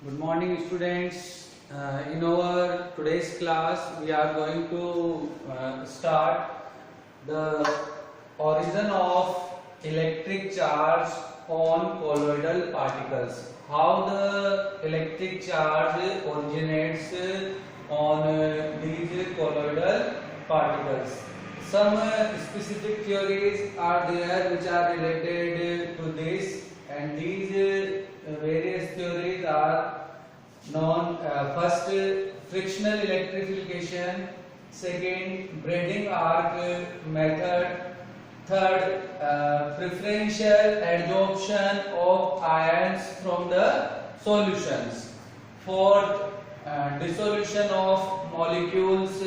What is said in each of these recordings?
Good morning, students. In our today's class, we are going to start the origin of electric charge on colloidal particles. How the electric charge originates on these colloidal particles. Some specific theories are there which are related to this, and these various theories are known. First, frictional electrification. Second, braiding arc method. Third, preferential adsorption of ions from the solutions. Fourth, dissolution of molecules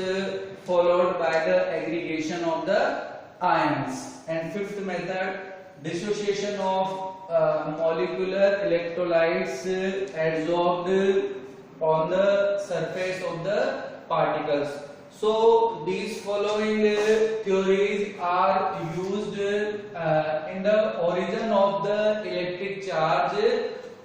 followed by the aggregation of the ions. And fifth method, dissociation of molecular electrolytes adsorbed on the surface of the particles. So these following theories are used in the origin of the electric charge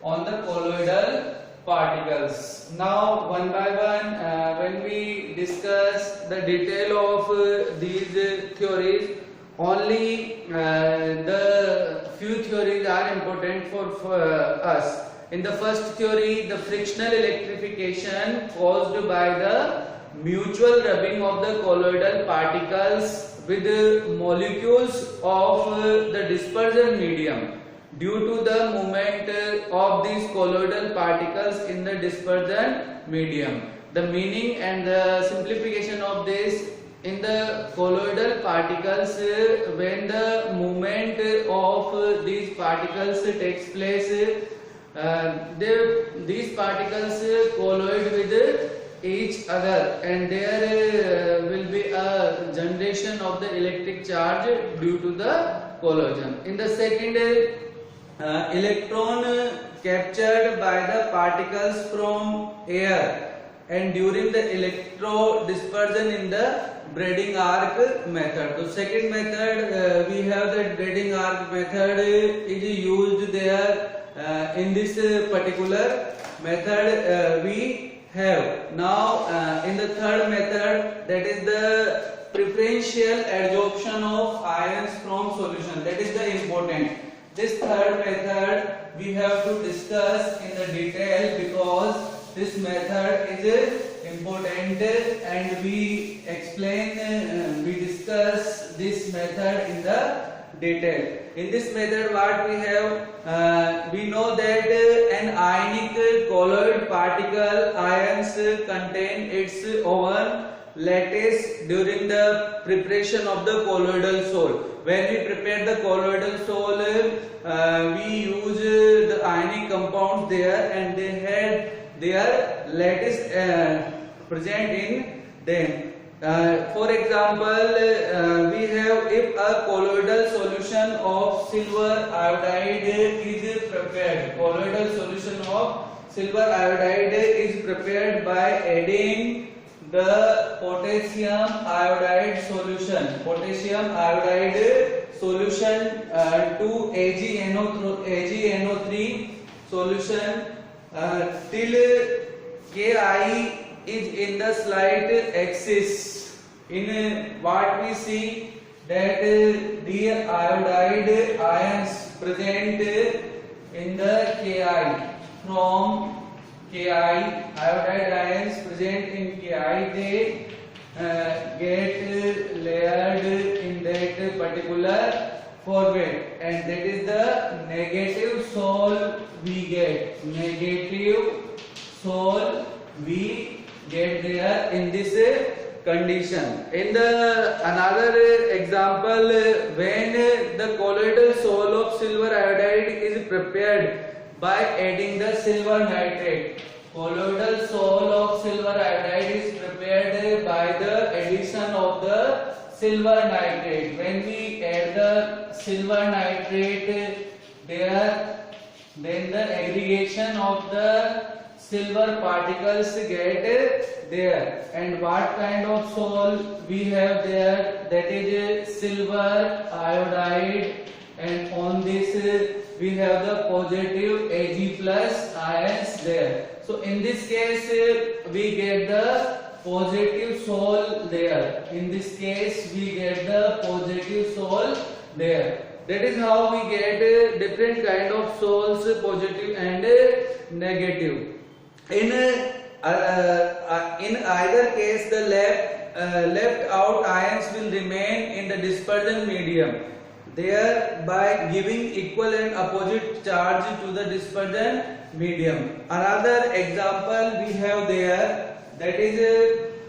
on the colloidal particles. Now one by one, when we discuss the detail of these theories, only the few theories are important for us. In the first theory, the frictional electrification caused by the mutual rubbing of the colloidal particles with the molecules of the dispersion medium due to the movement of these colloidal particles in the dispersion medium. The meaning and the simplification of this: in the colloidal particles, when the movement of these particles takes place, these particles colloid with each other, and there will be a generation of the electric charge due to the collision. In the second, electron captured by the particles from air, and during the electro dispersion in the braiding arc method. So second method, we have the braiding arc method is used there. In this particular method we have. Now in the third method, that is the preferential adsorption of ions from solution. That is the important. This third method we have to discuss in the detail, because this method is important, and we explain, we discuss this method in the detail. In this method, what we have, we know that an ionic colloid particle ions contain its own lattice during the preparation of the colloidal sol. When we prepare the colloidal sol, we use the ionic compounds there, and they had their lattice present in them. For example, we have, if a colloidal solution of silver iodide is prepared, colloidal solution of silver iodide is prepared by adding the potassium iodide solution to AgNO3 solution till Ki is in the slight axis. In what we see, that the iodide ions present in the Ki, from Ki, iodide ions present in Ki, they get layered in that particular format, and that is the negative sol we get. Negative sol we get there in this condition. In the another example, when the colloidal sol of silver iodide is prepared by adding the silver nitrate, colloidal sol of silver iodide is prepared by the addition of the silver nitrate. When we add the silver nitrate there, then the aggregation of the silver particles get there. And what kind of sol we have there? That is silver iodide, and on this we have the positive Ag plus ions there. So in this case we get the positive sol there. In this case we get the positive sol there. That is how we get different kind of sols, positive and negative. In either case, the left out ions will remain in the dispersion medium, thereby giving equal and opposite charge to the dispersion medium. Another example we have there, that is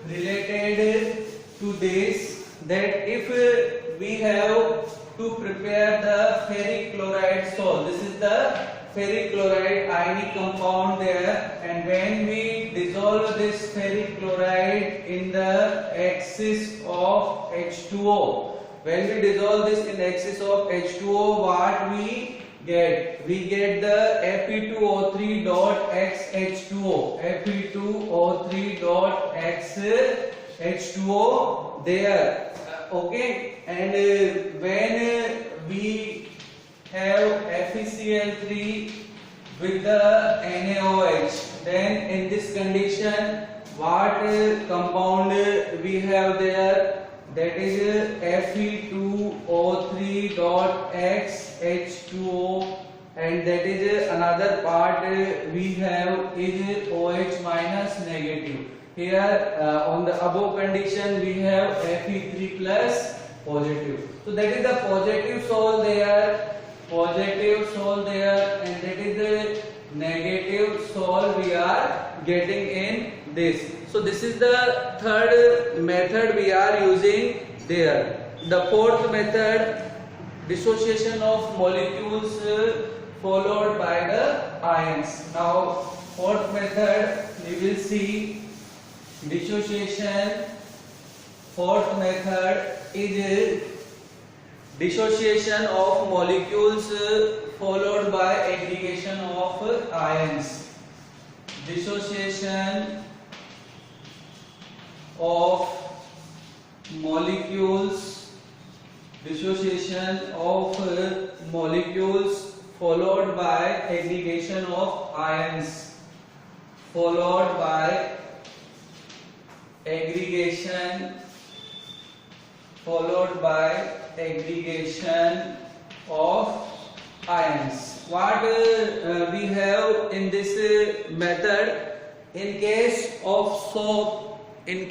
related to this, that if we have to prepare the ferric chloride sol, this is the ferric chloride ionic compound there, and when we dissolve this ferric chloride in the excess of H2O, when we dissolve this in excess of H2O, what we get? We get the Fe2O3.xH2O, Fe2O3.xH2O there. Okay, and when we have FeCl3 with the NaOH, then in this condition what compound we have there? That is Fe2O3.xH2O, and that is another part we have is OH minus negative. Here on the above condition we have Fe3 plus positive. So that is the positive sol there, and that is the negative sol we are getting in this. So this is the third method we are using there. The fourth method, dissociation of molecules followed by the ions. Now fourth method we will see dissociation. Fourth method is dissociation of molecules followed by aggregation of ions. Dissociation of molecules, followed by aggregation of ions, followed by aggregation of ions. What we have in this method, in case of soap, we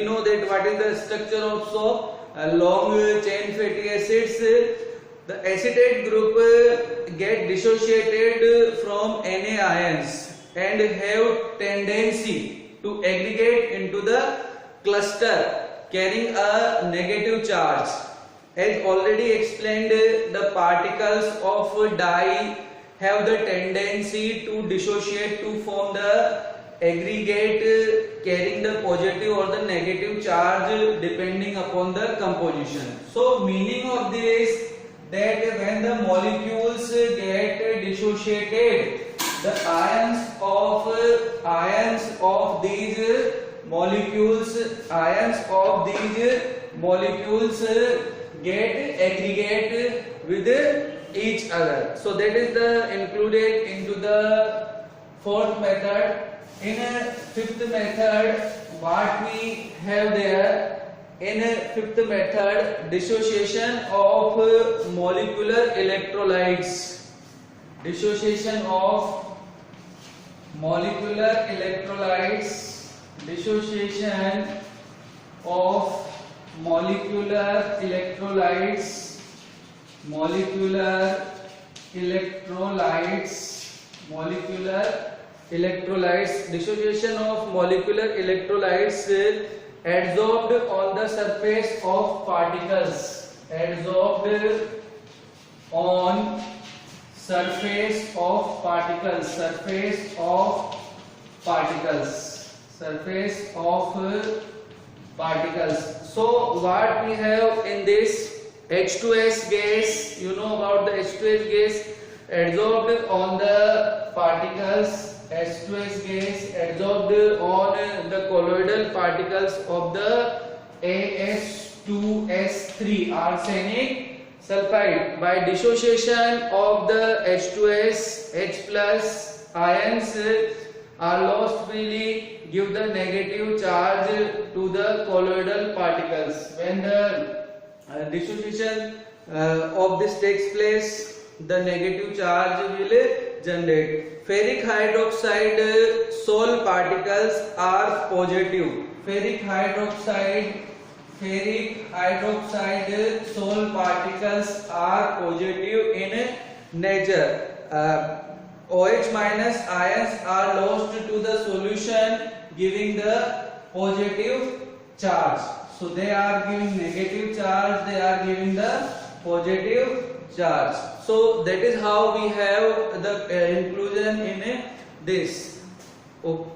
know that what is the structure of soap? Long chain fatty acids. The acetate group get dissociated from Na ions and have tendency to aggregate into the cluster carrying a negative charge. As already explained, the particles of dye have the tendency to dissociate to form the aggregate carrying the positive or the negative charge depending upon the composition. So meaning of this, that when the molecules get dissociated, the ions of these molecules get aggregate with each other. So that is the included into the fourth method. In fifth method, what we have there? In fifth method, dissociation of molecular electrolytes. Dissociation of molecular electrolytes. Dissociation of molecular electrolytes. Molecular electrolytes. Dissociation of molecular electrolytes adsorbed on the surface of particles. Adsorbed on surface of particles. Surface of particles. So what we have in this H2S gas, you know about the H2S gas, adsorbed on the particles. H2S gas adsorbed on the colloidal particles of the AS2S3 arsenic sulfide by dissociation of the H2S, H plus ions are lost freely, give the negative charge to the colloidal particles. When the dissociation of this takes place, the negative charge will generate. Ferric hydroxide Sol particles are positive. Ferric hydroxide Sol particles are positive in nature. OH minus ions are lost to the solution, giving the positive charge. So they are giving negative charge, they are giving the positive charge. So that is how we have the inclusion in this. Okay.